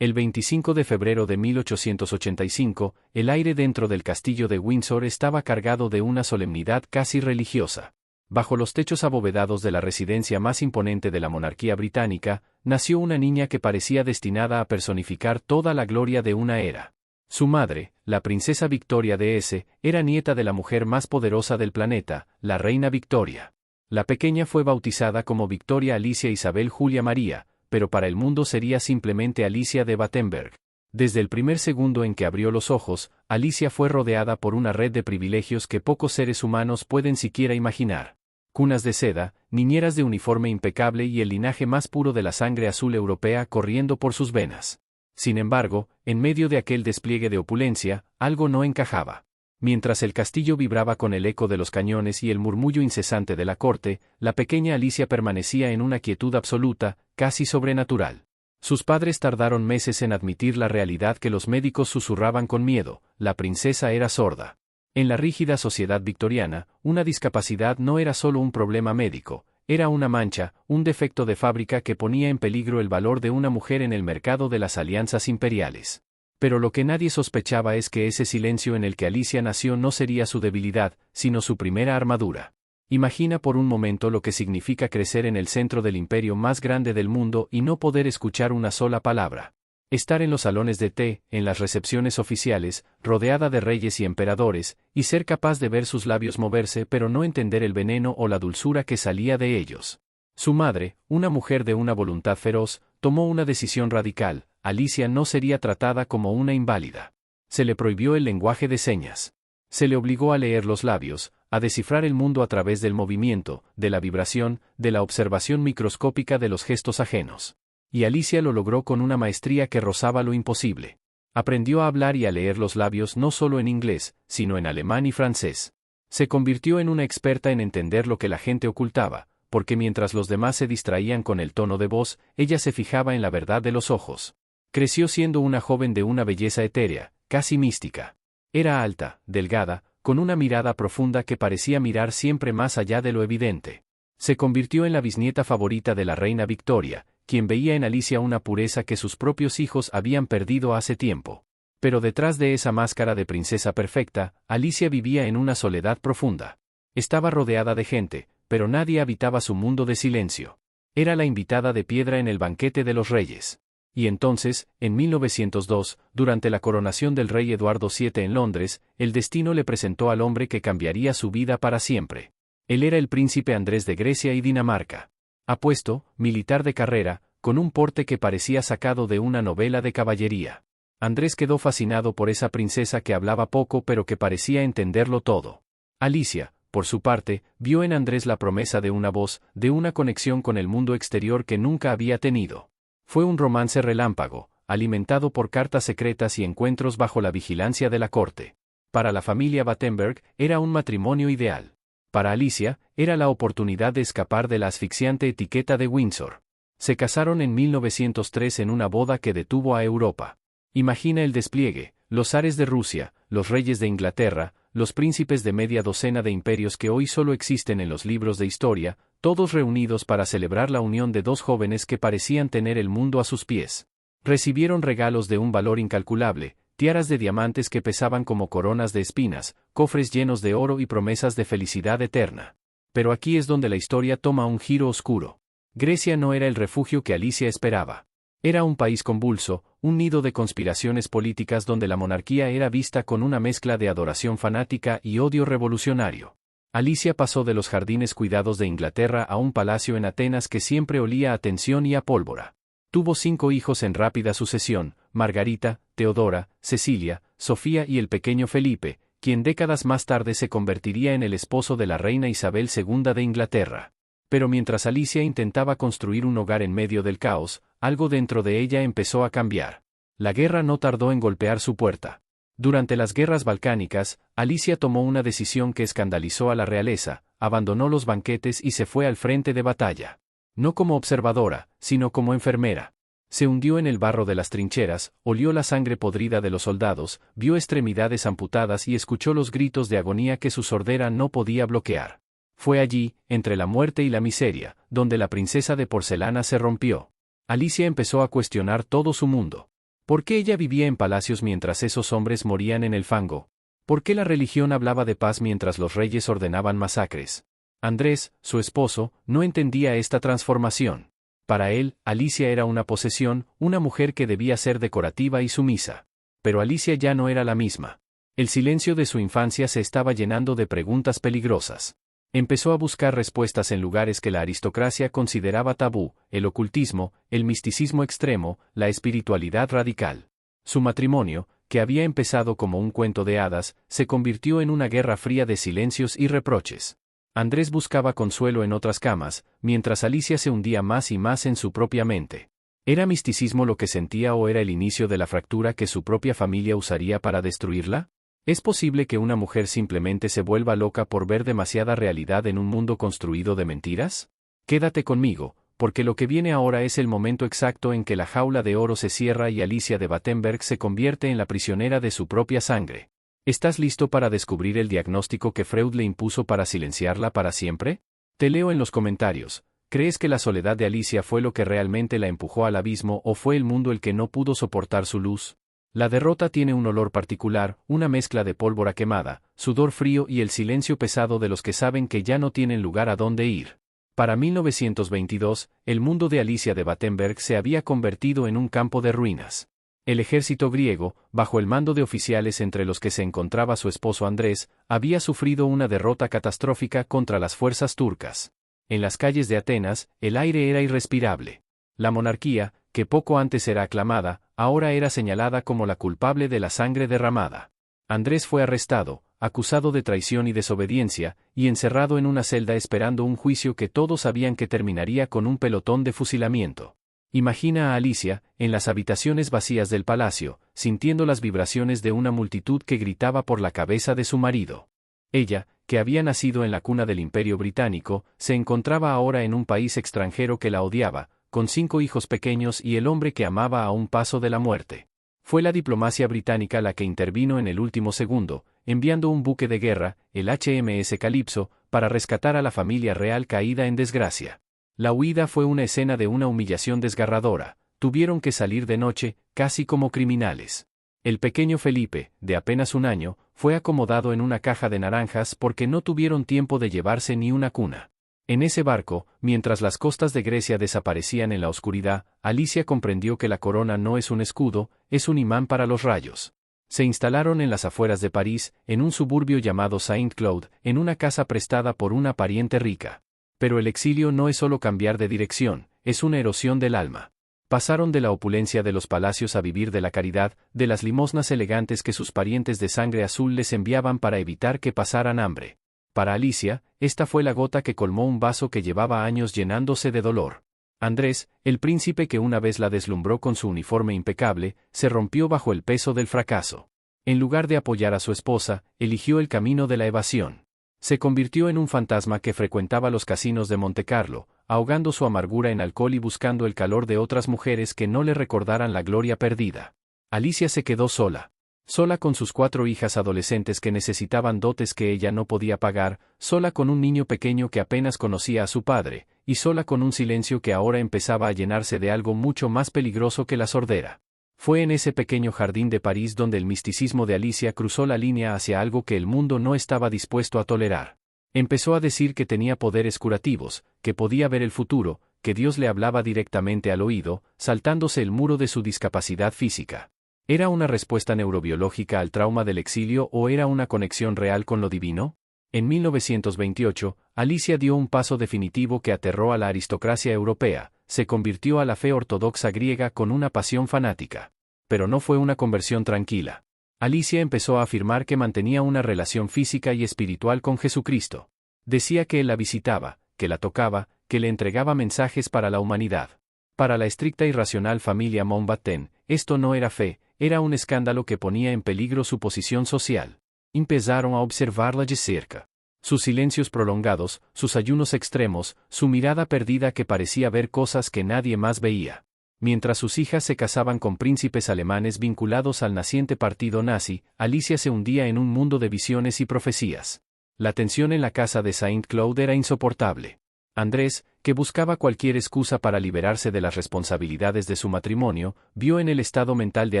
El 25 de febrero de 1885, el aire dentro del castillo de Windsor estaba cargado de una solemnidad casi religiosa. Bajo los techos abovedados de la residencia más imponente de la monarquía británica, nació una niña que parecía destinada a personificar toda la gloria de una era. Su madre, la princesa Victoria de S., era nieta de la mujer más poderosa del planeta, la reina Victoria. La pequeña fue bautizada como Victoria Alicia Isabel Julia María, pero para el mundo sería simplemente Alicia de Battenberg. Desde el primer segundo en que abrió los ojos, Alicia fue rodeada por una red de privilegios que pocos seres humanos pueden siquiera imaginar. Cunas de seda, niñeras de uniforme impecable y el linaje más puro de la sangre azul europea corriendo por sus venas. Sin embargo, en medio de aquel despliegue de opulencia, algo no encajaba. Mientras el castillo vibraba con el eco de los cañones y el murmullo incesante de la corte, la pequeña Alicia permanecía en una quietud absoluta, casi sobrenatural. Sus padres tardaron meses en admitir la realidad que los médicos susurraban con miedo: la princesa era sorda. En la rígida sociedad victoriana, una discapacidad no era solo un problema médico, era una mancha, un defecto de fábrica que ponía en peligro el valor de una mujer en el mercado de las alianzas imperiales. Pero lo que nadie sospechaba es que ese silencio en el que Alicia nació no sería su debilidad, sino su primera armadura. Imagina por un momento lo que significa crecer en el centro del imperio más grande del mundo y no poder escuchar una sola palabra. Estar en los salones de té, en las recepciones oficiales, rodeada de reyes y emperadores, y ser capaz de ver sus labios moverse pero no entender el veneno o la dulzura que salía de ellos. Su madre, una mujer de una voluntad feroz, tomó una decisión radical: Alicia no sería tratada como una inválida. Se le prohibió el lenguaje de señas. Se le obligó a leer los labios, a descifrar el mundo a través del movimiento, de la vibración, de la observación microscópica de los gestos ajenos. Y Alicia lo logró con una maestría que rozaba lo imposible. Aprendió a hablar y a leer los labios no solo en inglés, sino en alemán y francés. Se convirtió en una experta en entender lo que la gente ocultaba, porque mientras los demás se distraían con el tono de voz, ella se fijaba en la verdad de los ojos. Creció siendo una joven de una belleza etérea, casi mística. Era alta, delgada, con una mirada profunda que parecía mirar siempre más allá de lo evidente. Se convirtió en la bisnieta favorita de la reina Victoria, quien veía en Alicia una pureza que sus propios hijos habían perdido hace tiempo. Pero detrás de esa máscara de princesa perfecta, Alicia vivía en una soledad profunda. Estaba rodeada de gente, pero nadie habitaba su mundo de silencio. Era la invitada de piedra en el banquete de los reyes. Y entonces, en 1902, durante la coronación del rey Eduardo VII en Londres, el destino le presentó al hombre que cambiaría su vida para siempre. Él era el príncipe Andrés de Grecia y Dinamarca. Apuesto, militar de carrera, con un porte que parecía sacado de una novela de caballería. Andrés quedó fascinado por esa princesa que hablaba poco pero que parecía entenderlo todo. Alicia, por su parte, vio en Andrés la promesa de una voz, de una conexión con el mundo exterior que nunca había tenido. Fue un romance relámpago, alimentado por cartas secretas y encuentros bajo la vigilancia de la corte. Para la familia Battenberg, era un matrimonio ideal. Para Alicia, era la oportunidad de escapar de la asfixiante etiqueta de Windsor. Se casaron en 1903 en una boda que detuvo a Europa. Imagina el despliegue: los zares de Rusia, los reyes de Inglaterra, los príncipes de media docena de imperios que hoy solo existen en los libros de historia, todos reunidos para celebrar la unión de dos jóvenes que parecían tener el mundo a sus pies. Recibieron regalos de un valor incalculable: tiaras de diamantes que pesaban como coronas de espinas, cofres llenos de oro y promesas de felicidad eterna. Pero aquí es donde la historia toma un giro oscuro. Grecia no era el refugio que Alicia esperaba. Era un país convulso, un nido de conspiraciones políticas donde la monarquía era vista con una mezcla de adoración fanática y odio revolucionario. Alicia pasó de los jardines cuidados de Inglaterra a un palacio en Atenas que siempre olía a tensión y a pólvora. Tuvo 5 hijos en rápida sucesión: Margarita, Teodora, Cecilia, Sofía y el pequeño Felipe, quien décadas más tarde se convertiría en el esposo de la reina Isabel II de Inglaterra. Pero mientras Alicia intentaba construir un hogar en medio del caos, algo dentro de ella empezó a cambiar. La guerra no tardó en golpear su puerta. Durante las guerras balcánicas, Alicia tomó una decisión que escandalizó a la realeza: abandonó los banquetes y se fue al frente de batalla. No como observadora, sino como enfermera. Se hundió en el barro de las trincheras, olió la sangre podrida de los soldados, vio extremidades amputadas y escuchó los gritos de agonía que su sordera no podía bloquear. Fue allí, entre la muerte y la miseria, donde la princesa de porcelana se rompió. Alicia empezó a cuestionar todo su mundo. ¿Por qué ella vivía en palacios mientras esos hombres morían en el fango? ¿Por qué la religión hablaba de paz mientras los reyes ordenaban masacres? Andrés, su esposo, no entendía esta transformación. Para él, Alicia era una posesión, una mujer que debía ser decorativa y sumisa. Pero Alicia ya no era la misma. El silencio de su infancia se estaba llenando de preguntas peligrosas. Empezó a buscar respuestas en lugares que la aristocracia consideraba tabú: el ocultismo, el misticismo extremo, la espiritualidad radical. Su matrimonio, que había empezado como un cuento de hadas, se convirtió en una guerra fría de silencios y reproches. Andrés buscaba consuelo en otras camas, mientras Alicia se hundía más y más en su propia mente. ¿Era misticismo lo que sentía o era el inicio de la fractura que su propia familia usaría para destruirla? ¿Es posible que una mujer simplemente se vuelva loca por ver demasiada realidad en un mundo construido de mentiras? Quédate conmigo, porque lo que viene ahora es el momento exacto en que la jaula de oro se cierra y Alicia de Battenberg se convierte en la prisionera de su propia sangre. ¿Estás listo para descubrir el diagnóstico que Freud le impuso para silenciarla para siempre? Te leo en los comentarios. ¿Crees que la soledad de Alicia fue lo que realmente la empujó al abismo o fue el mundo el que no pudo soportar su luz? La derrota tiene un olor particular, una mezcla de pólvora quemada, sudor frío y el silencio pesado de los que saben que ya no tienen lugar a dónde ir. Para 1922, el mundo de Alicia de Battenberg se había convertido en un campo de ruinas. El ejército griego, bajo el mando de oficiales entre los que se encontraba su esposo Andrés, había sufrido una derrota catastrófica contra las fuerzas turcas. En las calles de Atenas, el aire era irrespirable. La monarquía, que poco antes era aclamada, ahora era señalada como la culpable de la sangre derramada. Andrés fue arrestado, acusado de traición y desobediencia, y encerrado en una celda esperando un juicio que todos sabían que terminaría con un pelotón de fusilamiento. Imagina a Alicia, en las habitaciones vacías del palacio, sintiendo las vibraciones de una multitud que gritaba por la cabeza de su marido. Ella, que había nacido en la cuna del Imperio Británico, se encontraba ahora en un país extranjero que la odiaba, con 5 hijos pequeños y el hombre que amaba a un paso de la muerte. Fue la diplomacia británica la que intervino en el último segundo, enviando un buque de guerra, el HMS Calypso, para rescatar a la familia real caída en desgracia. La huida fue una escena de una humillación desgarradora. Tuvieron que salir de noche, casi como criminales. El pequeño Felipe, de apenas 1 año, fue acomodado en una caja de naranjas porque no tuvieron tiempo de llevarse ni una cuna. En ese barco, mientras las costas de Grecia desaparecían en la oscuridad, Alicia comprendió que la corona no es un escudo, es un imán para los rayos. Se instalaron en las afueras de París, en un suburbio llamado Saint-Cloud, en una casa prestada por una pariente rica. Pero el exilio no es solo cambiar de dirección, es una erosión del alma. Pasaron de la opulencia de los palacios a vivir de la caridad, de las limosnas elegantes que sus parientes de sangre azul les enviaban para evitar que pasaran hambre. Para Alicia, esta fue la gota que colmó un vaso que llevaba años llenándose de dolor. Andrés, el príncipe que una vez la deslumbró con su uniforme impecable, se rompió bajo el peso del fracaso. En lugar de apoyar a su esposa, eligió el camino de la evasión. Se convirtió en un fantasma que frecuentaba los casinos de Montecarlo, ahogando su amargura en alcohol y buscando el calor de otras mujeres que no le recordaran la gloria perdida. Alicia se quedó sola. Sola con sus 4 hijas adolescentes que necesitaban dotes que ella no podía pagar, sola con un niño pequeño que apenas conocía a su padre, y sola con un silencio que ahora empezaba a llenarse de algo mucho más peligroso que la sordera. Fue en ese pequeño jardín de París donde el misticismo de Alicia cruzó la línea hacia algo que el mundo no estaba dispuesto a tolerar. Empezó a decir que tenía poderes curativos, que podía ver el futuro, que Dios le hablaba directamente al oído, saltándose el muro de su discapacidad física. ¿Era una respuesta neurobiológica al trauma del exilio o era una conexión real con lo divino? En 1928, Alicia dio un paso definitivo que aterró a la aristocracia europea, se convirtió a la fe ortodoxa griega con una pasión fanática. Pero no fue una conversión tranquila. Alicia empezó a afirmar que mantenía una relación física y espiritual con Jesucristo. Decía que él la visitaba, que la tocaba, que le entregaba mensajes para la humanidad. Para la estricta y racional familia Mountbatten, esto no era fe, era un escándalo que ponía en peligro su posición social. Empezaron a observarla de cerca. Sus silencios prolongados, sus ayunos extremos, su mirada perdida que parecía ver cosas que nadie más veía. Mientras sus hijas se casaban con príncipes alemanes vinculados al naciente partido nazi, Alicia se hundía en un mundo de visiones y profecías. La tensión en la casa de Saint-Cloud era insoportable. Andrés, que buscaba cualquier excusa para liberarse de las responsabilidades de su matrimonio, vio en el estado mental de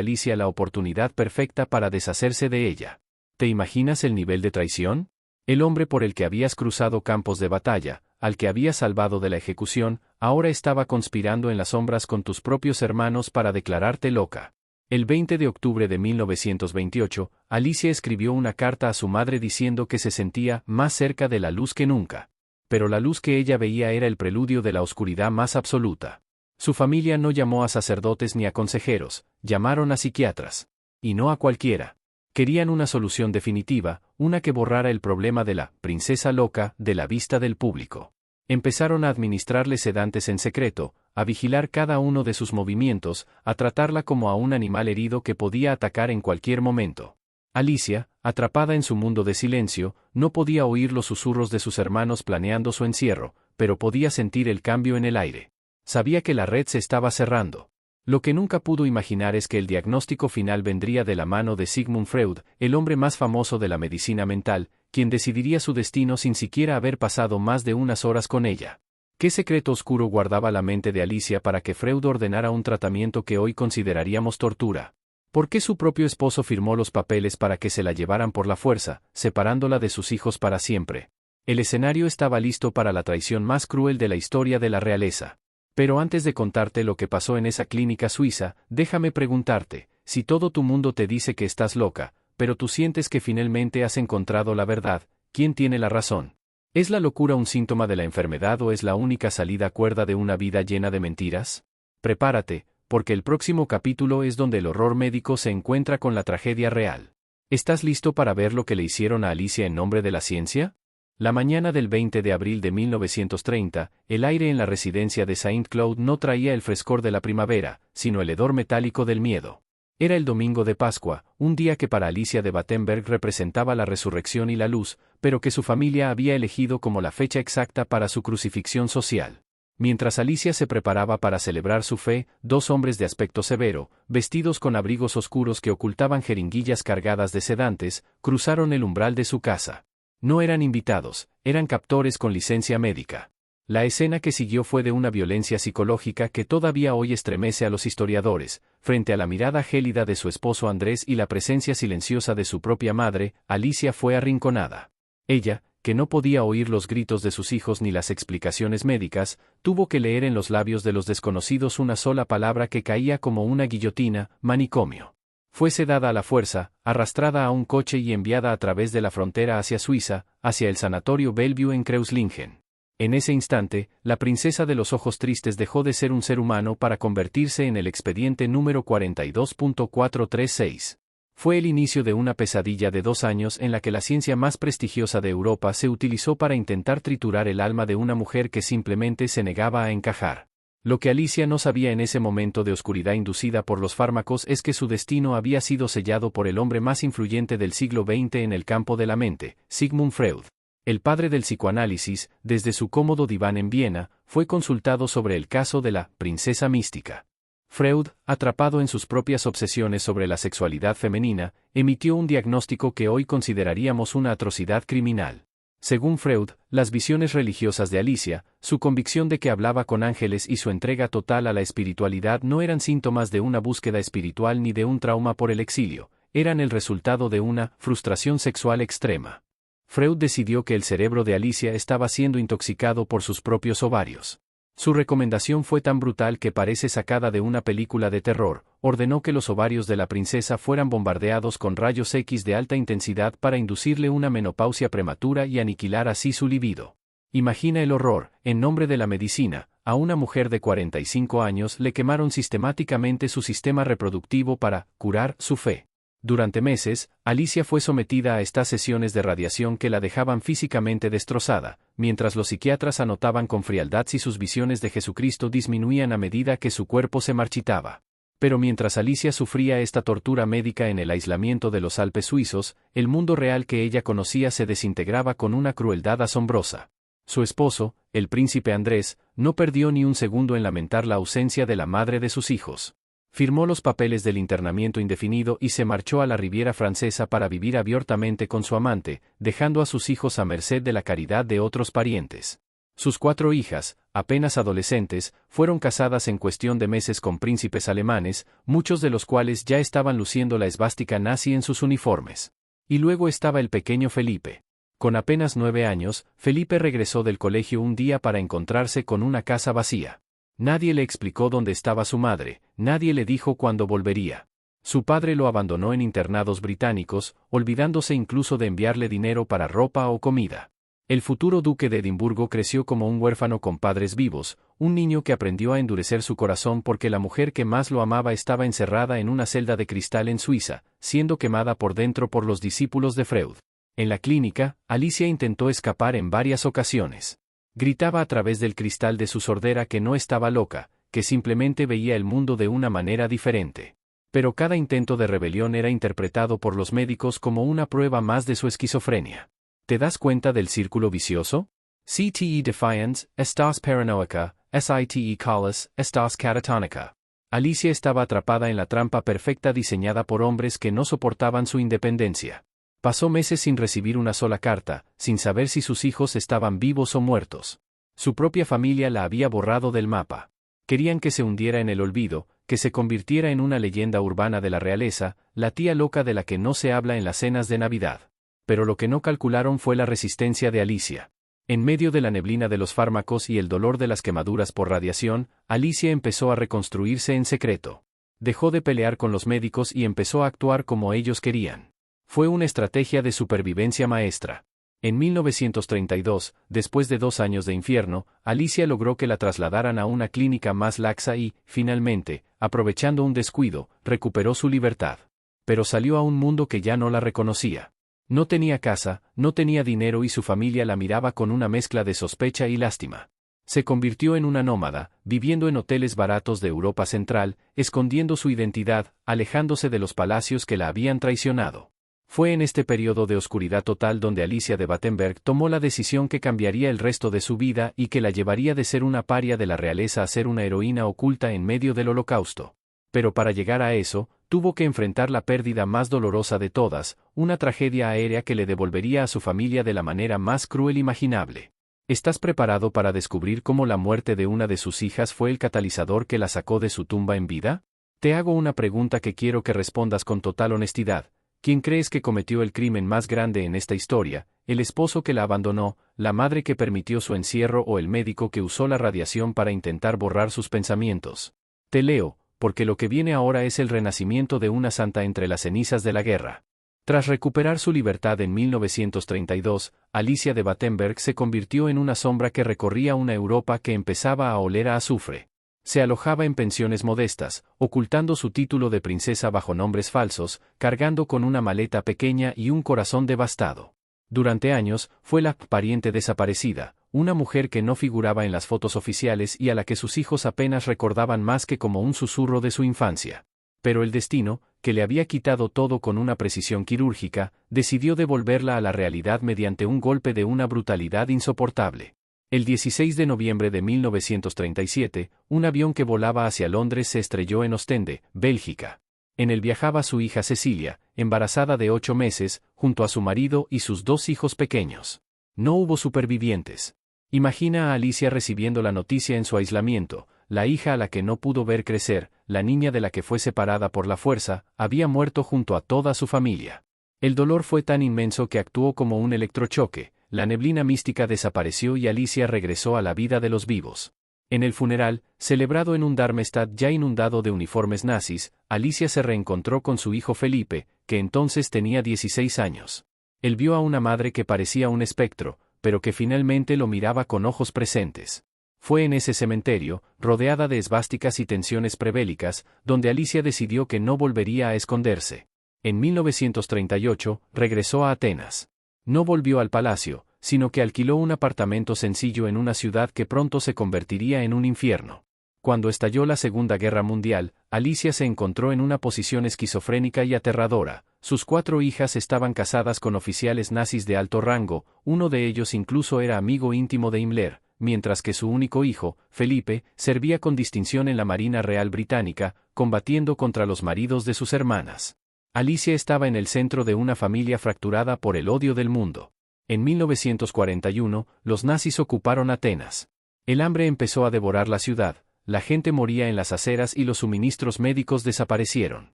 Alicia la oportunidad perfecta para deshacerse de ella. ¿Te imaginas el nivel de traición? El hombre por el que habías cruzado campos de batalla, al que habías salvado de la ejecución, ahora estaba conspirando en las sombras con tus propios hermanos para declararte loca. El 20 de octubre de 1928, Alicia escribió una carta a su madre diciendo que se sentía más cerca de la luz que nunca. Pero la luz que ella veía era el preludio de la oscuridad más absoluta. Su familia no llamó a sacerdotes ni a consejeros, llamaron a psiquiatras. Y no a cualquiera. Querían una solución definitiva, una que borrara el problema de la princesa loca de la vista del público. Empezaron a administrarle sedantes en secreto, a vigilar cada uno de sus movimientos, a tratarla como a un animal herido que podía atacar en cualquier momento. Alicia, atrapada en su mundo de silencio, no podía oír los susurros de sus hermanos planeando su encierro, pero podía sentir el cambio en el aire. Sabía que la red se estaba cerrando. Lo que nunca pudo imaginar es que el diagnóstico final vendría de la mano de Sigmund Freud, el hombre más famoso de la medicina mental, quien decidiría su destino sin siquiera haber pasado más de unas horas con ella. ¿Qué secreto oscuro guardaba la mente de Alicia para que Freud ordenara un tratamiento que hoy consideraríamos tortura? ¿Por qué su propio esposo firmó los papeles para que se la llevaran por la fuerza, separándola de sus hijos para siempre? El escenario estaba listo para la traición más cruel de la historia de la realeza. Pero antes de contarte lo que pasó en esa clínica suiza, déjame preguntarte, si todo tu mundo te dice que estás loca, pero tú sientes que finalmente has encontrado la verdad, ¿quién tiene la razón? ¿Es la locura un síntoma de la enfermedad o es la única salida cuerda de una vida llena de mentiras? Prepárate, porque el próximo capítulo es donde el horror médico se encuentra con la tragedia real. ¿Estás listo para ver lo que le hicieron a Alicia en nombre de la ciencia? La mañana del 20 de abril de 1930, el aire en la residencia de Saint-Cloud no traía el frescor de la primavera, sino el hedor metálico del miedo. Era el domingo de Pascua, un día que para Alicia de Battenberg representaba la resurrección y la luz, pero que su familia había elegido como la fecha exacta para su crucifixión social. Mientras Alicia se preparaba para celebrar su fe, dos hombres de aspecto severo, vestidos con abrigos oscuros que ocultaban jeringuillas cargadas de sedantes, cruzaron el umbral de su casa. No eran invitados, eran captores con licencia médica. La escena que siguió fue de una violencia psicológica que todavía hoy estremece a los historiadores, frente a la mirada gélida de su esposo Andrés y la presencia silenciosa de su propia madre, Alicia fue arrinconada. Ella, que no podía oír los gritos de sus hijos ni las explicaciones médicas, tuvo que leer en los labios de los desconocidos una sola palabra que caía como una guillotina: manicomio. Fue sedada a la fuerza, arrastrada a un coche y enviada a través de la frontera hacia Suiza, hacia el sanatorio Bellevue en Kreuslingen. En ese instante, la princesa de los ojos tristes dejó de ser un ser humano para convertirse en el expediente número 42.436. Fue el inicio de una pesadilla de 2 años en la que la ciencia más prestigiosa de Europa se utilizó para intentar triturar el alma de una mujer que simplemente se negaba a encajar. Lo que Alicia no sabía en ese momento de oscuridad inducida por los fármacos es que su destino había sido sellado por el hombre más influyente del siglo XX en el campo de la mente, Sigmund Freud. El padre del psicoanálisis, desde su cómodo diván en Viena, fue consultado sobre el caso de la princesa mística. Freud, atrapado en sus propias obsesiones sobre la sexualidad femenina, emitió un diagnóstico que hoy consideraríamos una atrocidad criminal. Según Freud, las visiones religiosas de Alicia, su convicción de que hablaba con ángeles y su entrega total a la espiritualidad no eran síntomas de una búsqueda espiritual ni de un trauma por el exilio, eran el resultado de una frustración sexual extrema. Freud decidió que el cerebro de Alicia estaba siendo intoxicado por sus propios ovarios. Su recomendación fue tan brutal que parece sacada de una película de terror. Ordenó que los ovarios de la princesa fueran bombardeados con rayos X de alta intensidad para inducirle una menopausia prematura y aniquilar así su libido. Imagina el horror. En nombre de la medicina, a una mujer de 45 años le quemaron sistemáticamente su sistema reproductivo para curar su fe. Durante meses, Alicia fue sometida a estas sesiones de radiación que la dejaban físicamente destrozada, mientras los psiquiatras anotaban con frialdad si sus visiones de Jesucristo disminuían a medida que su cuerpo se marchitaba. Pero mientras Alicia sufría esta tortura médica en el aislamiento de los Alpes suizos, el mundo real que ella conocía se desintegraba con una crueldad asombrosa. Su esposo, el príncipe Andrés, no perdió ni un segundo en lamentar la ausencia de la madre de sus hijos. Firmó los papeles del internamiento indefinido y se marchó a la Riviera Francesa para vivir abiertamente con su amante, dejando a sus hijos a merced de la caridad de otros parientes. Sus 4 hijas, apenas adolescentes, fueron casadas en cuestión de meses con príncipes alemanes, muchos de los cuales ya estaban luciendo la esvástica nazi en sus uniformes. Y luego estaba el pequeño Felipe. Con apenas 9 años, Felipe regresó del colegio un día para encontrarse con una casa vacía. Nadie le explicó dónde estaba su madre, nadie le dijo cuándo volvería. Su padre lo abandonó en internados británicos, olvidándose incluso de enviarle dinero para ropa o comida. El futuro duque de Edimburgo creció como un huérfano con padres vivos, un niño que aprendió a endurecer su corazón porque la mujer que más lo amaba estaba encerrada en una celda de cristal en Suiza, siendo quemada por dentro por los discípulos de Freud. En la clínica, Alicia intentó escapar en varias ocasiones. Gritaba a través del cristal de su sordera que no estaba loca, que simplemente veía el mundo de una manera diferente. Pero cada intento de rebelión era interpretado por los médicos como una prueba más de su esquizofrenia. ¿Te das cuenta del círculo vicioso? CTE defiance, estás paranoica, SITE callous, estás catatónica. Alicia estaba atrapada en la trampa perfecta diseñada por hombres que no soportaban su independencia. Pasó meses sin recibir una sola carta, sin saber si sus hijos estaban vivos o muertos. Su propia familia la había borrado del mapa. Querían que se hundiera en el olvido, que se convirtiera en una leyenda urbana de la realeza, la tía loca de la que no se habla en las cenas de Navidad. Pero lo que no calcularon fue la resistencia de Alicia. En medio de la neblina de los fármacos y el dolor de las quemaduras por radiación, Alicia empezó a reconstruirse en secreto. Dejó de pelear con los médicos y empezó a actuar como ellos querían. Fue una estrategia de supervivencia maestra. En 1932, después de 2 años de infierno, Alicia logró que la trasladaran a una clínica más laxa y, finalmente, aprovechando un descuido, recuperó su libertad. Pero salió a un mundo que ya no la reconocía. No tenía casa, no tenía dinero y su familia la miraba con una mezcla de sospecha y lástima. Se convirtió en una nómada, viviendo en hoteles baratos de Europa Central, escondiendo su identidad, alejándose de los palacios que la habían traicionado. Fue en este periodo de oscuridad total donde Alicia de Battenberg tomó la decisión que cambiaría el resto de su vida y que la llevaría de ser una paria de la realeza a ser una heroína oculta en medio del Holocausto. Pero para llegar a eso, tuvo que enfrentar la pérdida más dolorosa de todas, una tragedia aérea que le devolvería a su familia de la manera más cruel imaginable. ¿Estás preparado para descubrir cómo la muerte de una de sus hijas fue el catalizador que la sacó de su tumba en vida? Te hago una pregunta que quiero que respondas con total honestidad. ¿Quién crees que cometió el crimen más grande en esta historia? ¿El esposo que la abandonó, la madre que permitió su encierro o el médico que usó la radiación para intentar borrar sus pensamientos? Te leo, porque lo que viene ahora es el renacimiento de una santa entre las cenizas de la guerra. Tras recuperar su libertad en 1932, Alicia de Battenberg se convirtió en una sombra que recorría una Europa que empezaba a oler a azufre. Se alojaba en pensiones modestas, ocultando su título de princesa bajo nombres falsos, cargando con una maleta pequeña y un corazón devastado. Durante años, fue la pariente desaparecida, una mujer que no figuraba en las fotos oficiales y a la que sus hijos apenas recordaban más que como un susurro de su infancia. Pero el destino, que le había quitado todo con una precisión quirúrgica, decidió devolverla a la realidad mediante un golpe de una brutalidad insoportable. El 16 de noviembre de 1937, un avión que volaba hacia Londres se estrelló en Ostende, Bélgica. En él viajaba su hija Cecilia, embarazada de 8 meses, junto a su marido y sus 2 hijos pequeños. No hubo supervivientes. Imagina a Alicia recibiendo la noticia en su aislamiento. La hija a la que no pudo ver crecer, la niña de la que fue separada por la fuerza, había muerto junto a toda su familia. El dolor fue tan inmenso que actuó como un electrochoque. La neblina mística desapareció y Alicia regresó a la vida de los vivos. En el funeral, celebrado en un Darmstadt ya inundado de uniformes nazis, Alicia se reencontró con su hijo Felipe, que entonces tenía 16 años. Él vio a una madre que parecía un espectro, pero que finalmente lo miraba con ojos presentes. Fue en ese cementerio, rodeada de esvásticas y tensiones prebélicas, donde Alicia decidió que no volvería a esconderse. En 1938, regresó a Atenas. No volvió al palacio, sino que alquiló un apartamento sencillo en una ciudad que pronto se convertiría en un infierno. Cuando estalló la Segunda Guerra Mundial, Alicia se encontró en una posición esquizofrénica y aterradora. Sus 4 hijas estaban casadas con oficiales nazis de alto rango, uno de ellos incluso era amigo íntimo de Himmler, mientras que su único hijo, Felipe, servía con distinción en la Marina Real Británica, combatiendo contra los maridos de sus hermanas. Alicia estaba en el centro de una familia fracturada por el odio del mundo. En 1941, los nazis ocuparon Atenas. El hambre empezó a devorar la ciudad, la gente moría en las aceras y los suministros médicos desaparecieron.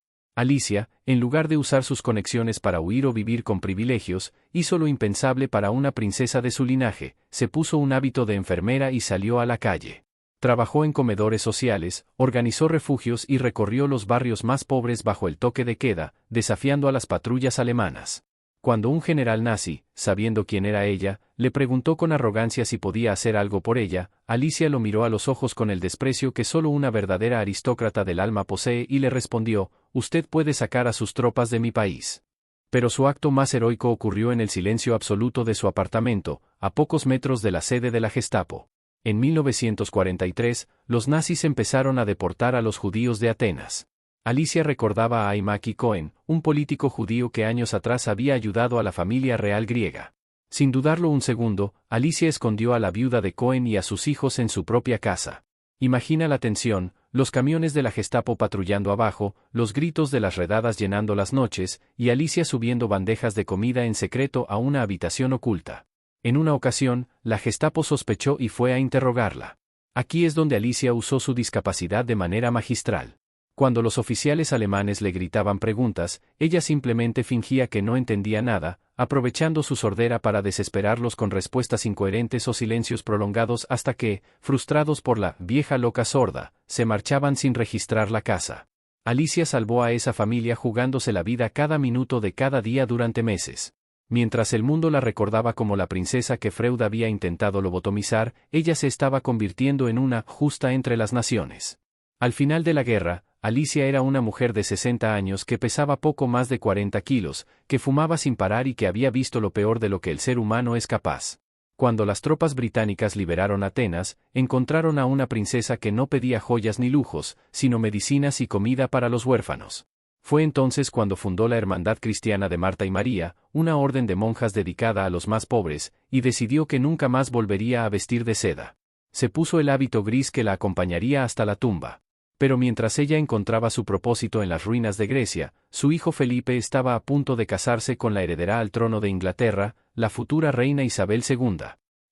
Alicia, en lugar de usar sus conexiones para huir o vivir con privilegios, hizo lo impensable para una princesa de su linaje, se puso un hábito de enfermera y salió a la calle. Trabajó en comedores sociales, organizó refugios y recorrió los barrios más pobres bajo el toque de queda, desafiando a las patrullas alemanas. Cuando un general nazi, sabiendo quién era ella, le preguntó con arrogancia si podía hacer algo por ella, Alicia lo miró a los ojos con el desprecio que solo una verdadera aristócrata del alma posee y le respondió: «Usted puede sacar a sus tropas de mi país». Pero su acto más heroico ocurrió en el silencio absoluto de su apartamento, a pocos metros de la sede de la Gestapo. En 1943, los nazis empezaron a deportar a los judíos de Atenas. Alicia recordaba a Aimaki Cohen, un político judío que años atrás había ayudado a la familia real griega. Sin dudarlo un segundo, Alicia escondió a la viuda de Cohen y a sus hijos en su propia casa. Imagina la tensión, los camiones de la Gestapo patrullando abajo, los gritos de las redadas llenando las noches, y Alicia subiendo bandejas de comida en secreto a una habitación oculta. En una ocasión, la Gestapo sospechó y fue a interrogarla. Aquí es donde Alicia usó su discapacidad de manera magistral. Cuando los oficiales alemanes le gritaban preguntas, ella simplemente fingía que no entendía nada, aprovechando su sordera para desesperarlos con respuestas incoherentes o silencios prolongados hasta que, frustrados por la «vieja loca sorda», se marchaban sin registrar la casa. Alicia salvó a esa familia jugándose la vida cada minuto de cada día durante meses. Mientras el mundo la recordaba como la princesa que Freud había intentado lobotomizar, ella se estaba convirtiendo en una «justa entre las naciones». Al final de la guerra, Alicia era una mujer de 60 años que pesaba poco más de 40 kilos, que fumaba sin parar y que había visto lo peor de lo que el ser humano es capaz. Cuando las tropas británicas liberaron Atenas, encontraron a una princesa que no pedía joyas ni lujos, sino medicinas y comida para los huérfanos. Fue entonces cuando fundó la Hermandad Cristiana de Marta y María, una orden de monjas dedicada a los más pobres, y decidió que nunca más volvería a vestir de seda. Se puso el hábito gris que la acompañaría hasta la tumba. Pero mientras ella encontraba su propósito en las ruinas de Grecia, su hijo Felipe estaba a punto de casarse con la heredera al trono de Inglaterra, la futura reina Isabel II.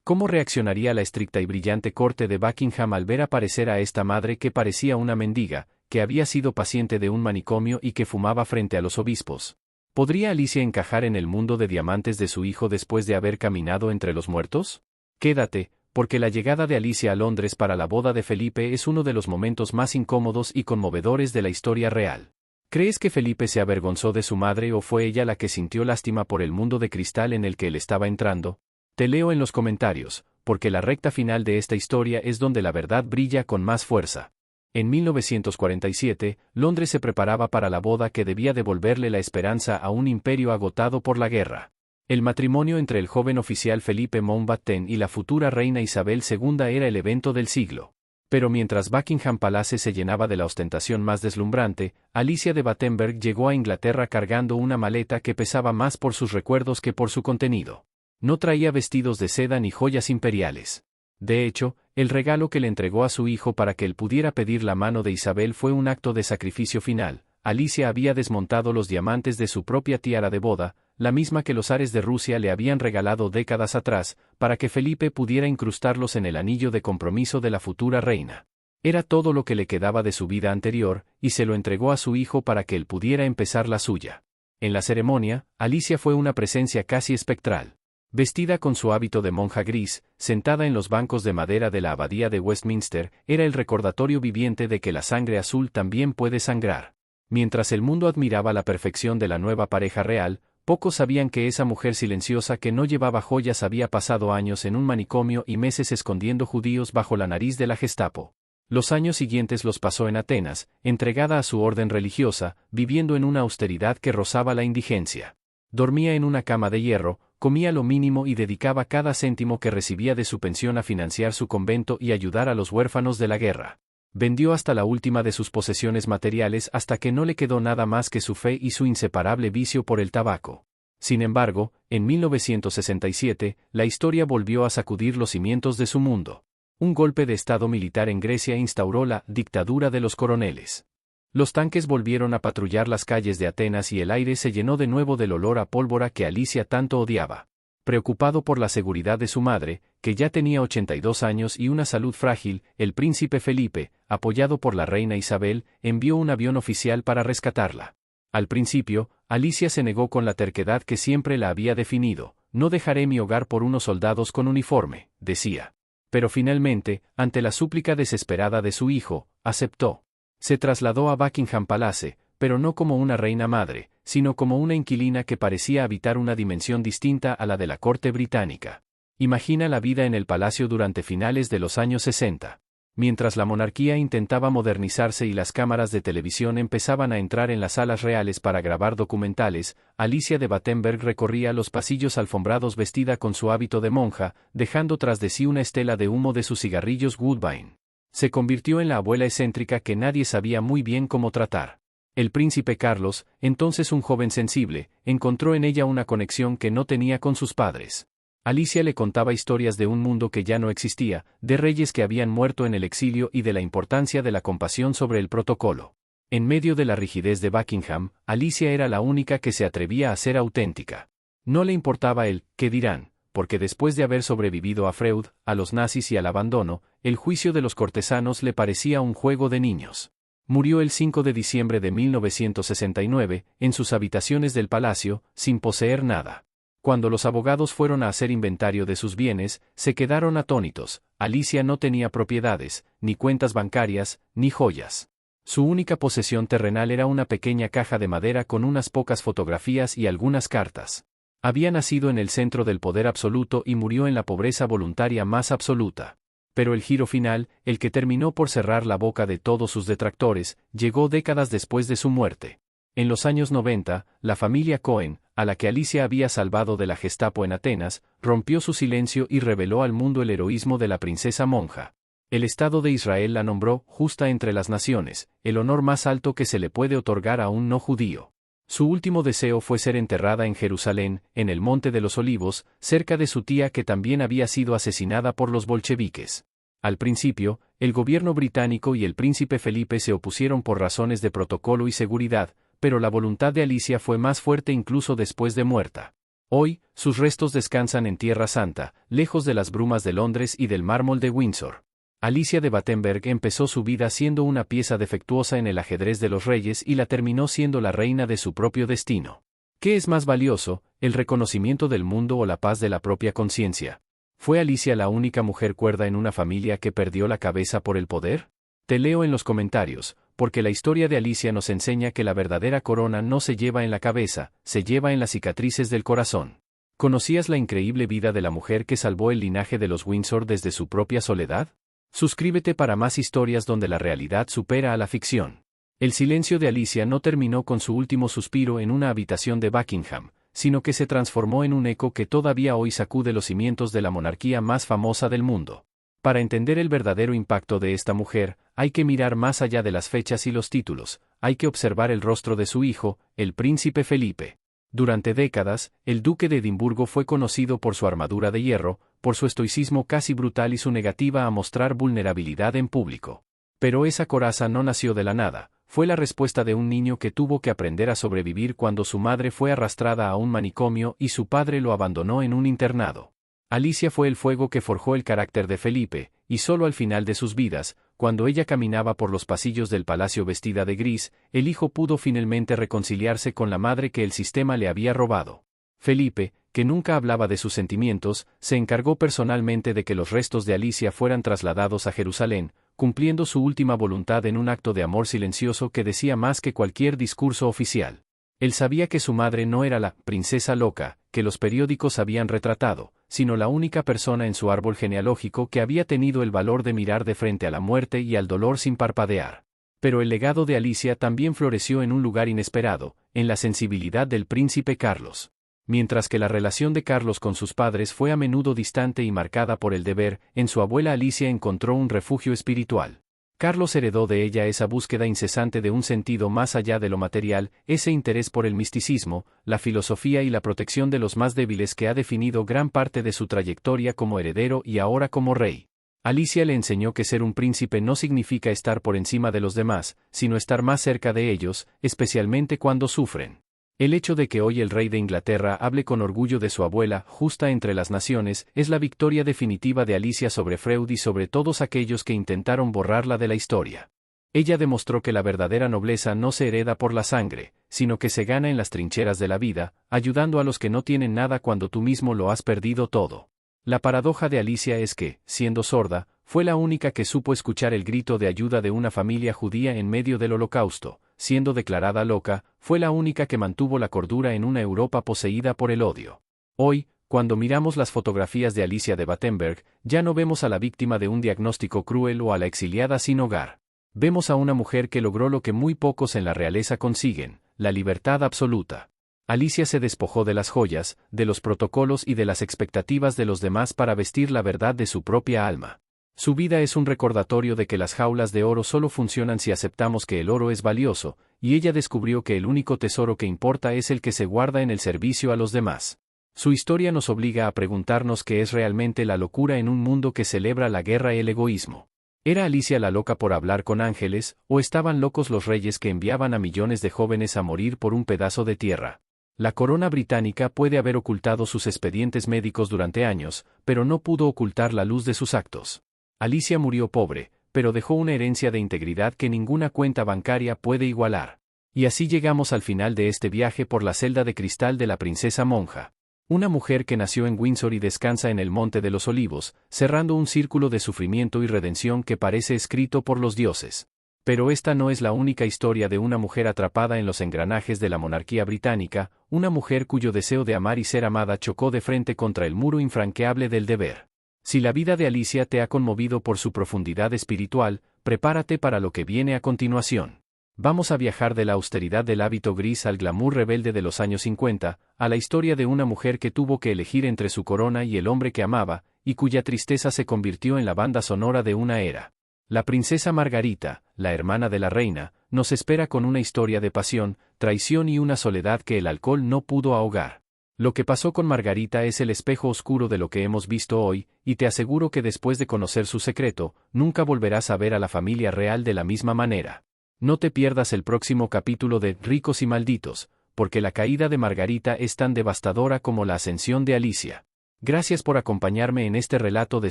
¿Cómo reaccionaría la estricta y brillante corte de Buckingham al ver aparecer a esta madre que parecía una mendiga, que había sido paciente de un manicomio y que fumaba frente a los obispos? ¿Podría Alicia encajar en el mundo de diamantes de su hijo después de haber caminado entre los muertos? Quédate, porque la llegada de Alicia a Londres para la boda de Felipe es uno de los momentos más incómodos y conmovedores de la historia real. ¿Crees que Felipe se avergonzó de su madre o fue ella la que sintió lástima por el mundo de cristal en el que él estaba entrando? Te leo en los comentarios, porque la recta final de esta historia es donde la verdad brilla con más fuerza. En 1947, Londres se preparaba para la boda que debía devolverle la esperanza a un imperio agotado por la guerra. El matrimonio entre el joven oficial Felipe Mountbatten y la futura reina Isabel II era el evento del siglo. Pero mientras Buckingham Palace se llenaba de la ostentación más deslumbrante, Alicia de Battenberg llegó a Inglaterra cargando una maleta que pesaba más por sus recuerdos que por su contenido. No traía vestidos de seda ni joyas imperiales. De hecho, el regalo que le entregó a su hijo para que él pudiera pedir la mano de Isabel fue un acto de sacrificio final. Alicia había desmontado los diamantes de su propia tiara de boda, la misma que los zares de Rusia le habían regalado décadas atrás, para que Felipe pudiera incrustarlos en el anillo de compromiso de la futura reina. Era todo lo que le quedaba de su vida anterior, y se lo entregó a su hijo para que él pudiera empezar la suya. En la ceremonia, Alicia fue una presencia casi espectral. Vestida con su hábito de monja gris, sentada en los bancos de madera de la abadía de Westminster, era el recordatorio viviente de que la sangre azul también puede sangrar. Mientras el mundo admiraba la perfección de la nueva pareja real, pocos sabían que esa mujer silenciosa que no llevaba joyas había pasado años en un manicomio y meses escondiendo judíos bajo la nariz de la Gestapo. Los años siguientes los pasó en Atenas, entregada a su orden religiosa, viviendo en una austeridad que rozaba la indigencia. Dormía en una cama de hierro, comía lo mínimo y dedicaba cada céntimo que recibía de su pensión a financiar su convento y ayudar a los huérfanos de la guerra. Vendió hasta la última de sus posesiones materiales hasta que no le quedó nada más que su fe y su inseparable vicio por el tabaco. Sin embargo, en 1967, la historia volvió a sacudir los cimientos de su mundo. Un golpe de estado militar en Grecia instauró la dictadura de los coroneles. Los tanques volvieron a patrullar las calles de Atenas y el aire se llenó de nuevo del olor a pólvora que Alicia tanto odiaba. Preocupado por la seguridad de su madre, que ya tenía 82 años y una salud frágil, el príncipe Felipe, apoyado por la reina Isabel, envió un avión oficial para rescatarla. Al principio, Alicia se negó con la terquedad que siempre la había definido. No dejaré mi hogar por unos soldados con uniforme, decía. Pero finalmente, ante la súplica desesperada de su hijo, aceptó. Se trasladó a Buckingham Palace, pero no como una reina madre, sino como una inquilina que parecía habitar una dimensión distinta a la de la corte británica. Imagina la vida en el palacio durante finales de los años 60. Mientras la monarquía intentaba modernizarse y las cámaras de televisión empezaban a entrar en las salas reales para grabar documentales, Alicia de Battenberg recorría los pasillos alfombrados vestida con su hábito de monja, dejando tras de sí una estela de humo de sus cigarrillos Woodbine. Se convirtió en la abuela excéntrica que nadie sabía muy bien cómo tratar. El príncipe Carlos, entonces un joven sensible, encontró en ella una conexión que no tenía con sus padres. Alicia le contaba historias de un mundo que ya no existía, de reyes que habían muerto en el exilio y de la importancia de la compasión sobre el protocolo. En medio de la rigidez de Buckingham, Alicia era la única que se atrevía a ser auténtica. No le importaba el «¿qué dirán?», porque después de haber sobrevivido a Freud, a los nazis y al abandono, el juicio de los cortesanos le parecía un juego de niños. Murió el 5 de diciembre de 1969, en sus habitaciones del palacio, sin poseer nada. Cuando los abogados fueron a hacer inventario de sus bienes, se quedaron atónitos. Alicia no tenía propiedades, ni cuentas bancarias, ni joyas. Su única posesión terrenal era una pequeña caja de madera con unas pocas fotografías y algunas cartas. Había nacido en el centro del poder absoluto y murió en la pobreza voluntaria más absoluta. Pero el giro final, el que terminó por cerrar la boca de todos sus detractores, llegó décadas después de su muerte. En los años 90, la familia Cohen, a la que Alicia había salvado de la Gestapo en Atenas, rompió su silencio y reveló al mundo el heroísmo de la princesa monja. El Estado de Israel la nombró justa entre las naciones, el honor más alto que se le puede otorgar a un no judío. Su último deseo fue ser enterrada en Jerusalén, en el Monte de los Olivos, cerca de su tía que también había sido asesinada por los bolcheviques. Al principio, el gobierno británico y el príncipe Felipe se opusieron por razones de protocolo y seguridad, pero la voluntad de Alicia fue más fuerte incluso después de muerta. Hoy, sus restos descansan en Tierra Santa, lejos de las brumas de Londres y del mármol de Windsor. Alicia de Battenberg empezó su vida siendo una pieza defectuosa en el ajedrez de los reyes y la terminó siendo la reina de su propio destino. ¿Qué es más valioso, el reconocimiento del mundo o la paz de la propia conciencia? ¿Fue Alicia la única mujer cuerda en una familia que perdió la cabeza por el poder? Te leo en los comentarios, porque la historia de Alicia nos enseña que la verdadera corona no se lleva en la cabeza, se lleva en las cicatrices del corazón. ¿Conocías la increíble vida de la mujer que salvó el linaje de los Windsor desde su propia soledad? Suscríbete para más historias donde la realidad supera a la ficción. El silencio de Alicia no terminó con su último suspiro en una habitación de Buckingham, sino que se transformó en un eco que todavía hoy sacude los cimientos de la monarquía más famosa del mundo. Para entender el verdadero impacto de esta mujer, hay que mirar más allá de las fechas y los títulos, hay que observar el rostro de su hijo, el príncipe Felipe. Durante décadas, el duque de Edimburgo fue conocido por su armadura de hierro, por su estoicismo casi brutal y su negativa a mostrar vulnerabilidad en público. Pero esa coraza no nació de la nada, fue la respuesta de un niño que tuvo que aprender a sobrevivir cuando su madre fue arrastrada a un manicomio y su padre lo abandonó en un internado. Alicia fue el fuego que forjó el carácter de Felipe, y solo al final de sus vidas, cuando ella caminaba por los pasillos del palacio vestida de gris, el hijo pudo finalmente reconciliarse con la madre que el sistema le había robado. Felipe, que nunca hablaba de sus sentimientos, se encargó personalmente de que los restos de Alicia fueran trasladados a Jerusalén, cumpliendo su última voluntad en un acto de amor silencioso que decía más que cualquier discurso oficial. Él sabía que su madre no era la princesa loca que los periódicos habían retratado, sino la única persona en su árbol genealógico que había tenido el valor de mirar de frente a la muerte y al dolor sin parpadear. Pero el legado de Alicia también floreció en un lugar inesperado, en la sensibilidad del príncipe Carlos. Mientras que la relación de Carlos con sus padres fue a menudo distante y marcada por el deber, en su abuela Alicia encontró un refugio espiritual. Carlos heredó de ella esa búsqueda incesante de un sentido más allá de lo material, ese interés por el misticismo, la filosofía y la protección de los más débiles que ha definido gran parte de su trayectoria como heredero y ahora como rey. Alicia le enseñó que ser un príncipe no significa estar por encima de los demás, sino estar más cerca de ellos, especialmente cuando sufren. El hecho de que hoy el rey de Inglaterra hable con orgullo de su abuela, justa entre las naciones, es la victoria definitiva de Alicia sobre Freud y sobre todos aquellos que intentaron borrarla de la historia. Ella demostró que la verdadera nobleza no se hereda por la sangre, sino que se gana en las trincheras de la vida, ayudando a los que no tienen nada cuando tú mismo lo has perdido todo. La paradoja de Alicia es que, siendo sorda, fue la única que supo escuchar el grito de ayuda de una familia judía en medio del Holocausto. Siendo declarada loca, fue la única que mantuvo la cordura en una Europa poseída por el odio. Hoy, cuando miramos las fotografías de Alicia de Battenberg, ya no vemos a la víctima de un diagnóstico cruel o a la exiliada sin hogar. Vemos a una mujer que logró lo que muy pocos en la realeza consiguen, la libertad absoluta. Alicia se despojó de las joyas, de los protocolos y de las expectativas de los demás para vestir la verdad de su propia alma. Su vida es un recordatorio de que las jaulas de oro solo funcionan si aceptamos que el oro es valioso, y ella descubrió que el único tesoro que importa es el que se guarda en el servicio a los demás. Su historia nos obliga a preguntarnos qué es realmente la locura en un mundo que celebra la guerra y el egoísmo. ¿Era Alicia la loca por hablar con ángeles, o estaban locos los reyes que enviaban a millones de jóvenes a morir por un pedazo de tierra? La corona británica puede haber ocultado sus expedientes médicos durante años, pero no pudo ocultar la luz de sus actos. Alicia murió pobre, pero dejó una herencia de integridad que ninguna cuenta bancaria puede igualar. Y así llegamos al final de este viaje por la celda de cristal de la princesa monja. Una mujer que nació en Windsor y descansa en el Monte de los Olivos, cerrando un círculo de sufrimiento y redención que parece escrito por los dioses. Pero esta no es la única historia de una mujer atrapada en los engranajes de la monarquía británica, una mujer cuyo deseo de amar y ser amada chocó de frente contra el muro infranqueable del deber. Si la vida de Alicia te ha conmovido por su profundidad espiritual, prepárate para lo que viene a continuación. Vamos a viajar de la austeridad del hábito gris al glamour rebelde de los años 50, a la historia de una mujer que tuvo que elegir entre su corona y el hombre que amaba, y cuya tristeza se convirtió en la banda sonora de una era. La princesa Margarita, la hermana de la reina, nos espera con una historia de pasión, traición y una soledad que el alcohol no pudo ahogar. Lo que pasó con Margarita es el espejo oscuro de lo que hemos visto hoy, y te aseguro que después de conocer su secreto, nunca volverás a ver a la familia real de la misma manera. No te pierdas el próximo capítulo de Ricos y Malditos, porque la caída de Margarita es tan devastadora como la ascensión de Alicia. Gracias por acompañarme en este relato de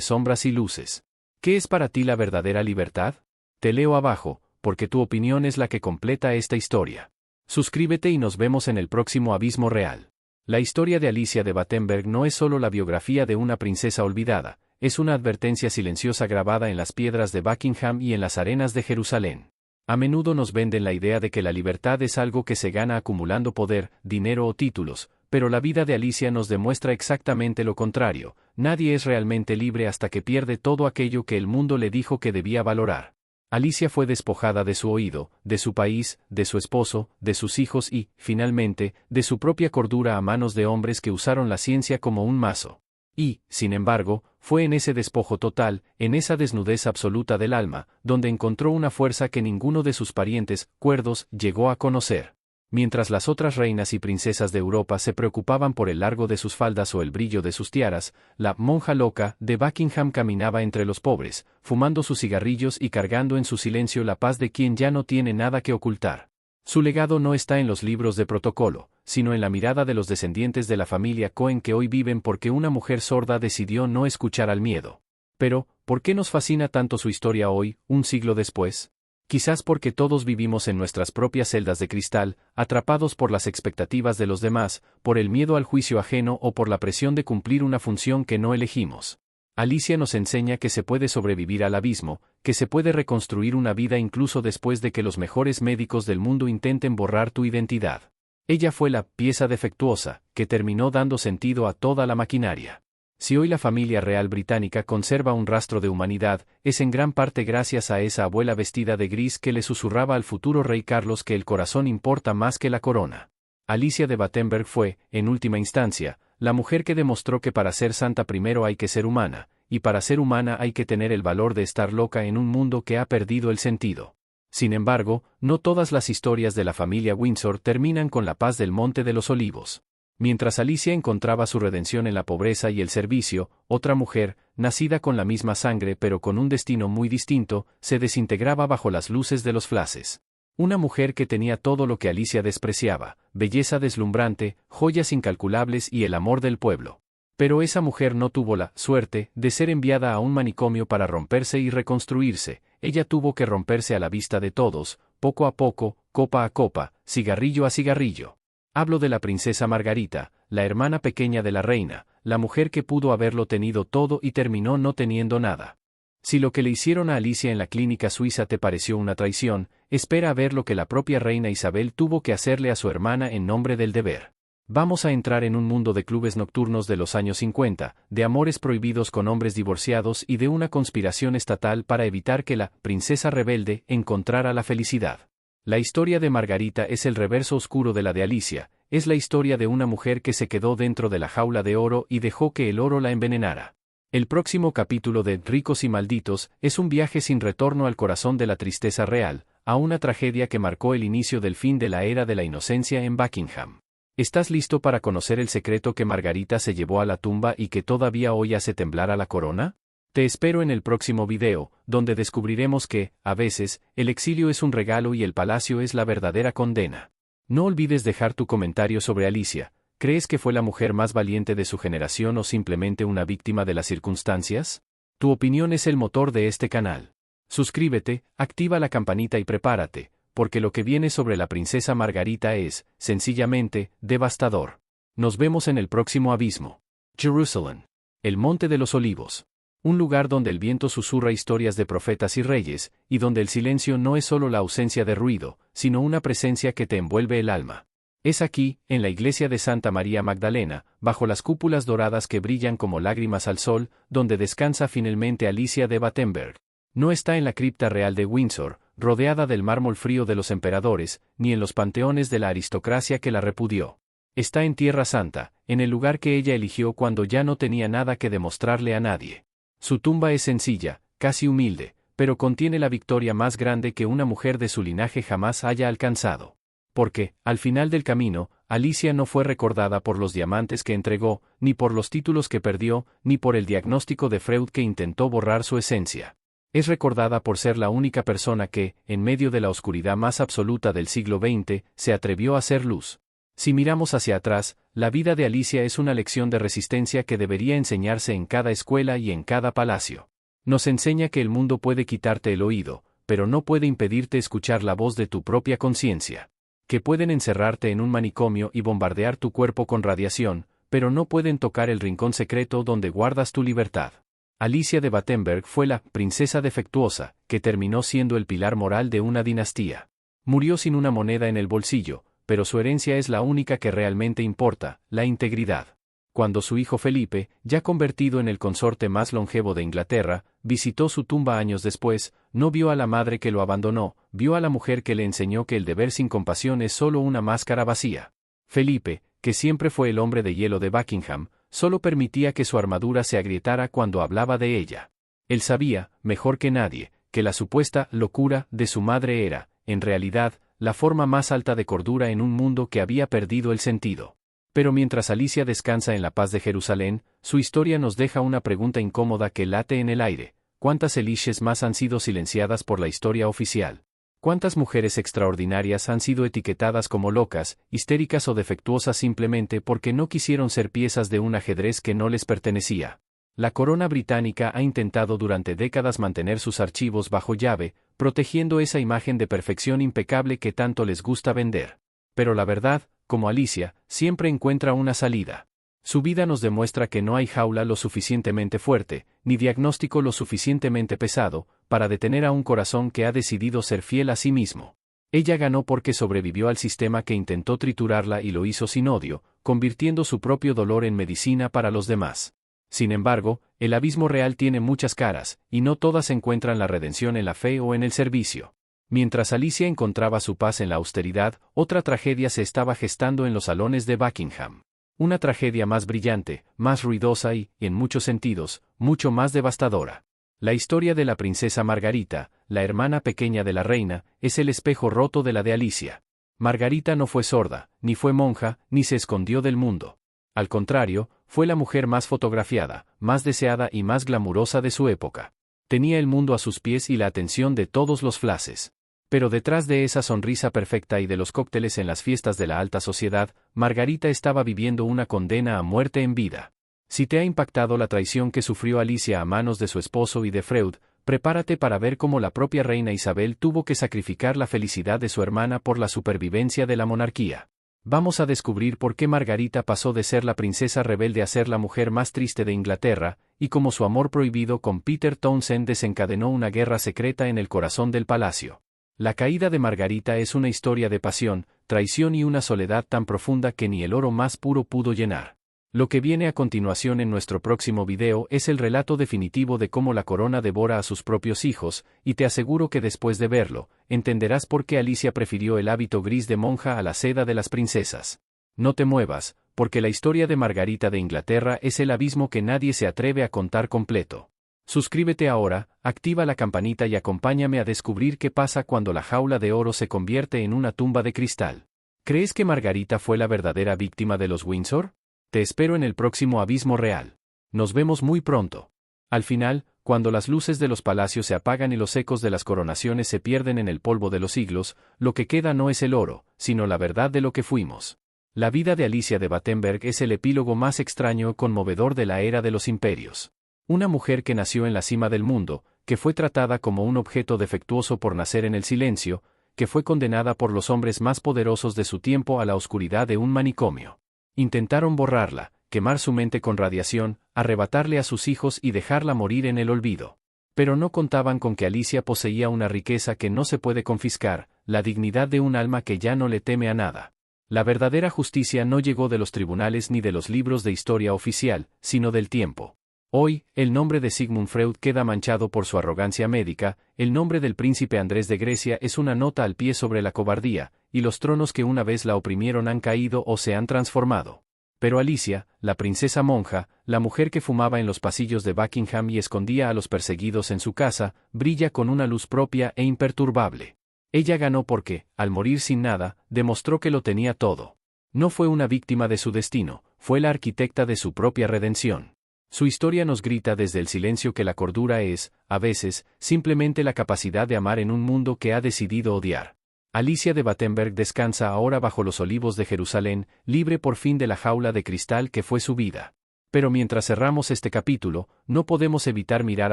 sombras y luces. ¿Qué es para ti la verdadera libertad? Te leo abajo, porque tu opinión es la que completa esta historia. Suscríbete y nos vemos en el próximo Abismo Real. La historia de Alicia de Battenberg no es solo la biografía de una princesa olvidada, es una advertencia silenciosa grabada en las piedras de Buckingham y en las arenas de Jerusalén. A menudo nos venden la idea de que la libertad es algo que se gana acumulando poder, dinero o títulos, pero la vida de Alicia nos demuestra exactamente lo contrario. Nadie es realmente libre hasta que pierde todo aquello que el mundo le dijo que debía valorar. Alicia fue despojada de su oído, de su país, de su esposo, de sus hijos y, finalmente, de su propia cordura a manos de hombres que usaron la ciencia como un mazo. Y, sin embargo, fue en ese despojo total, en esa desnudez absoluta del alma, donde encontró una fuerza que ninguno de sus parientes, cuerdos, llegó a conocer. Mientras las otras reinas y princesas de Europa se preocupaban por el largo de sus faldas o el brillo de sus tiaras, la monja loca de Buckingham caminaba entre los pobres, fumando sus cigarrillos y cargando en su silencio la paz de quien ya no tiene nada que ocultar. Su legado no está en los libros de protocolo, sino en la mirada de los descendientes de la familia Cohen que hoy viven porque una mujer sorda decidió no escuchar al miedo. Pero, ¿por qué nos fascina tanto su historia hoy, un siglo después? Quizás porque todos vivimos en nuestras propias celdas de cristal, atrapados por las expectativas de los demás, por el miedo al juicio ajeno o por la presión de cumplir una función que no elegimos. Alicia nos enseña que se puede sobrevivir al abismo, que se puede reconstruir una vida incluso después de que los mejores médicos del mundo intenten borrar tu identidad. Ella fue la pieza defectuosa, que terminó dando sentido a toda la maquinaria. Si hoy la familia real británica conserva un rastro de humanidad, es en gran parte gracias a esa abuela vestida de gris que le susurraba al futuro rey Carlos que el corazón importa más que la corona. Alicia de Battenberg fue, en última instancia, la mujer que demostró que para ser santa primero hay que ser humana, y para ser humana hay que tener el valor de estar loca en un mundo que ha perdido el sentido. Sin embargo, no todas las historias de la familia Windsor terminan con la paz del Monte de los Olivos. Mientras Alicia encontraba su redención en la pobreza y el servicio, otra mujer, nacida con la misma sangre pero con un destino muy distinto, se desintegraba bajo las luces de los flashes. Una mujer que tenía todo lo que Alicia despreciaba, belleza deslumbrante, joyas incalculables y el amor del pueblo. Pero esa mujer no tuvo la suerte de ser enviada a un manicomio para romperse y reconstruirse, ella tuvo que romperse a la vista de todos, poco a poco, copa a copa, cigarrillo a cigarrillo. Hablo de la princesa Margarita, la hermana pequeña de la reina, la mujer que pudo haberlo tenido todo y terminó no teniendo nada. Si lo que le hicieron a Alicia en la clínica suiza te pareció una traición, espera a ver lo que la propia reina Isabel tuvo que hacerle a su hermana en nombre del deber. Vamos a entrar en un mundo de clubes nocturnos de los años 50, de amores prohibidos con hombres divorciados y de una conspiración estatal para evitar que la princesa rebelde encontrara la felicidad. La historia de Margarita es el reverso oscuro de la de Alicia, es la historia de una mujer que se quedó dentro de la jaula de oro y dejó que el oro la envenenara. El próximo capítulo de Ricos y Malditos es un viaje sin retorno al corazón de la tristeza real, a una tragedia que marcó el inicio del fin de la era de la inocencia en Buckingham. ¿Estás listo para conocer el secreto que Margarita se llevó a la tumba y que todavía hoy hace temblar a la corona? Te espero en el próximo video, donde descubriremos que, a veces, el exilio es un regalo y el palacio es la verdadera condena. No olvides dejar tu comentario sobre Alicia. ¿Crees que fue la mujer más valiente de su generación o simplemente una víctima de las circunstancias? Tu opinión es el motor de este canal. Suscríbete, activa la campanita y prepárate, porque lo que viene sobre la princesa Margarita es, sencillamente, devastador. Nos vemos en el próximo abismo. Jerusalén. El Monte de los Olivos. Un lugar donde el viento susurra historias de profetas y reyes, y donde el silencio no es solo la ausencia de ruido, sino una presencia que te envuelve el alma. Es aquí, en la iglesia de Santa María Magdalena, bajo las cúpulas doradas que brillan como lágrimas al sol, donde descansa finalmente Alicia de Battenberg. No está en la cripta real de Windsor, rodeada del mármol frío de los emperadores, ni en los panteones de la aristocracia que la repudió. Está en Tierra Santa, en el lugar que ella eligió cuando ya no tenía nada que demostrarle a nadie. Su tumba es sencilla, casi humilde, pero contiene la victoria más grande que una mujer de su linaje jamás haya alcanzado. Porque, al final del camino, Alicia no fue recordada por los diamantes que entregó, ni por los títulos que perdió, ni por el diagnóstico de Freud que intentó borrar su esencia. Es recordada por ser la única persona que, en medio de la oscuridad más absoluta del siglo XX, se atrevió a hacer luz. Si miramos hacia atrás, la vida de Alicia es una lección de resistencia que debería enseñarse en cada escuela y en cada palacio. Nos enseña que el mundo puede quitarte el oído, pero no puede impedirte escuchar la voz de tu propia conciencia. Que pueden encerrarte en un manicomio y bombardear tu cuerpo con radiación, pero no pueden tocar el rincón secreto donde guardas tu libertad. Alicia de Battenberg fue la princesa defectuosa, que terminó siendo el pilar moral de una dinastía. Murió sin una moneda en el bolsillo, pero su herencia es la única que realmente importa, la integridad. Cuando su hijo Felipe, ya convertido en el consorte más longevo de Inglaterra, visitó su tumba años después, no vio a la madre que lo abandonó, vio a la mujer que le enseñó que el deber sin compasión es solo una máscara vacía. Felipe, que siempre fue el hombre de hielo de Buckingham, solo permitía que su armadura se agrietara cuando hablaba de ella. Él sabía, mejor que nadie, que la supuesta locura de su madre era, en realidad, la forma más alta de cordura en un mundo que había perdido el sentido. Pero mientras Alicia descansa en la paz de Jerusalén, su historia nos deja una pregunta incómoda que late en el aire. ¿Cuántas Elises más han sido silenciadas por la historia oficial? ¿Cuántas mujeres extraordinarias han sido etiquetadas como locas, histéricas o defectuosas simplemente porque no quisieron ser piezas de un ajedrez que no les pertenecía? La corona británica ha intentado durante décadas mantener sus archivos bajo llave, protegiendo esa imagen de perfección impecable que tanto les gusta vender. Pero la verdad, como Alicia, siempre encuentra una salida. Su vida nos demuestra que no hay jaula lo suficientemente fuerte, ni diagnóstico lo suficientemente pesado, para detener a un corazón que ha decidido ser fiel a sí mismo. Ella ganó porque sobrevivió al sistema que intentó triturarla y lo hizo sin odio, convirtiendo su propio dolor en medicina para los demás. Sin embargo, el abismo real tiene muchas caras, y no todas encuentran la redención en la fe o en el servicio. Mientras Alicia encontraba su paz en la austeridad, otra tragedia se estaba gestando en los salones de Buckingham. Una tragedia más brillante, más ruidosa y, en muchos sentidos, mucho más devastadora. La historia de la princesa Margarita, la hermana pequeña de la reina, es el espejo roto de la de Alicia. Margarita no fue sorda, ni fue monja, ni se escondió del mundo. Al contrario, fue la mujer más fotografiada, más deseada y más glamurosa de su época. Tenía el mundo a sus pies y la atención de todos los flases. Pero detrás de esa sonrisa perfecta y de los cócteles en las fiestas de la alta sociedad, Margarita estaba viviendo una condena a muerte en vida. Si te ha impactado la traición que sufrió Alicia a manos de su esposo y de Freud, prepárate para ver cómo la propia reina Isabel tuvo que sacrificar la felicidad de su hermana por la supervivencia de la monarquía. Vamos a descubrir por qué Margarita pasó de ser la princesa rebelde a ser la mujer más triste de Inglaterra, y cómo su amor prohibido con Peter Townsend desencadenó una guerra secreta en el corazón del palacio. La caída de Margarita es una historia de pasión, traición y una soledad tan profunda que ni el oro más puro pudo llenar. Lo que viene a continuación en nuestro próximo video es el relato definitivo de cómo la corona devora a sus propios hijos, y te aseguro que después de verlo, entenderás por qué Alicia prefirió el hábito gris de monja a la seda de las princesas. No te muevas, porque la historia de Margarita de Inglaterra es el abismo que nadie se atreve a contar completo. Suscríbete ahora, activa la campanita y acompáñame a descubrir qué pasa cuando la jaula de oro se convierte en una tumba de cristal. ¿Crees que Margarita fue la verdadera víctima de los Windsor? Te espero en el próximo Abismo Real. Nos vemos muy pronto. Al final, cuando las luces de los palacios se apagan y los ecos de las coronaciones se pierden en el polvo de los siglos, lo que queda no es el oro, sino la verdad de lo que fuimos. La vida de Alicia de Battenberg es el epílogo más extraño y conmovedor de la era de los imperios. Una mujer que nació en la cima del mundo, que fue tratada como un objeto defectuoso por nacer en el silencio, que fue condenada por los hombres más poderosos de su tiempo a la oscuridad de un manicomio. Intentaron borrarla, quemar su mente con radiación, arrebatarle a sus hijos y dejarla morir en el olvido. Pero no contaban con que Alicia poseía una riqueza que no se puede confiscar, la dignidad de un alma que ya no le teme a nada. La verdadera justicia no llegó de los tribunales ni de los libros de historia oficial, sino del tiempo. Hoy, el nombre de Sigmund Freud queda manchado por su arrogancia médica, el nombre del príncipe Andrés de Grecia es una nota al pie sobre la cobardía, y los tronos que una vez la oprimieron han caído o se han transformado. Pero Alicia, la princesa monja, la mujer que fumaba en los pasillos de Buckingham y escondía a los perseguidos en su casa, brilla con una luz propia e imperturbable. Ella ganó porque, al morir sin nada, demostró que lo tenía todo. No fue una víctima de su destino, fue la arquitecta de su propia redención. Su historia nos grita desde el silencio que la cordura es, a veces, simplemente la capacidad de amar en un mundo que ha decidido odiar. Alicia de Battenberg descansa ahora bajo los olivos de Jerusalén, libre por fin de la jaula de cristal que fue su vida. Pero mientras cerramos este capítulo, no podemos evitar mirar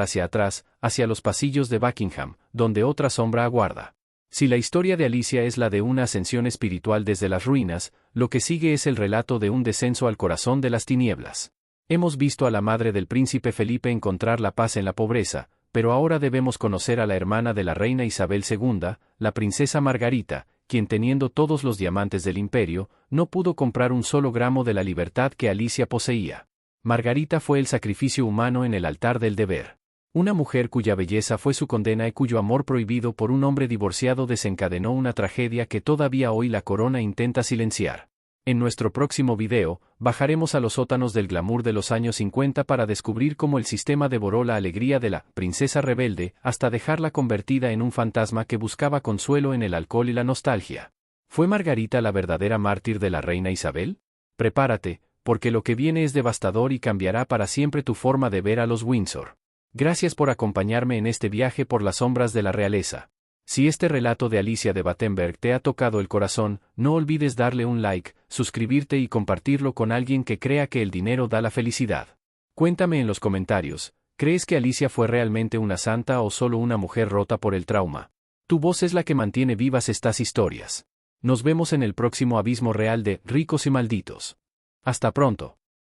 hacia atrás, hacia los pasillos de Buckingham, donde otra sombra aguarda. Si la historia de Alicia es la de una ascensión espiritual desde las ruinas, lo que sigue es el relato de un descenso al corazón de las tinieblas. Hemos visto a la madre del príncipe Felipe encontrar la paz en la pobreza, pero ahora debemos conocer a la hermana de la reina Isabel II, la princesa Margarita, quien teniendo todos los diamantes del imperio, no pudo comprar un solo gramo de la libertad que Alicia poseía. Margarita fue el sacrificio humano en el altar del deber. Una mujer cuya belleza fue su condena y cuyo amor prohibido por un hombre divorciado desencadenó una tragedia que todavía hoy la corona intenta silenciar. En nuestro próximo video, bajaremos a los sótanos del glamour de los años 50 para descubrir cómo el sistema devoró la alegría de la princesa rebelde hasta dejarla convertida en un fantasma que buscaba consuelo en el alcohol y la nostalgia. ¿Fue Margarita la verdadera mártir de la reina Isabel? Prepárate, porque lo que viene es devastador y cambiará para siempre tu forma de ver a los Windsor. Gracias por acompañarme en este viaje por las sombras de la realeza. Si este relato de Alicia de Battenberg te ha tocado el corazón, no olvides darle un like, suscribirte y compartirlo con alguien que crea que el dinero da la felicidad. Cuéntame en los comentarios, ¿crees que Alicia fue realmente una santa o solo una mujer rota por el trauma? Tu voz es la que mantiene vivas estas historias. Nos vemos en el próximo Abismo Real de Ricos y Malditos. Hasta pronto.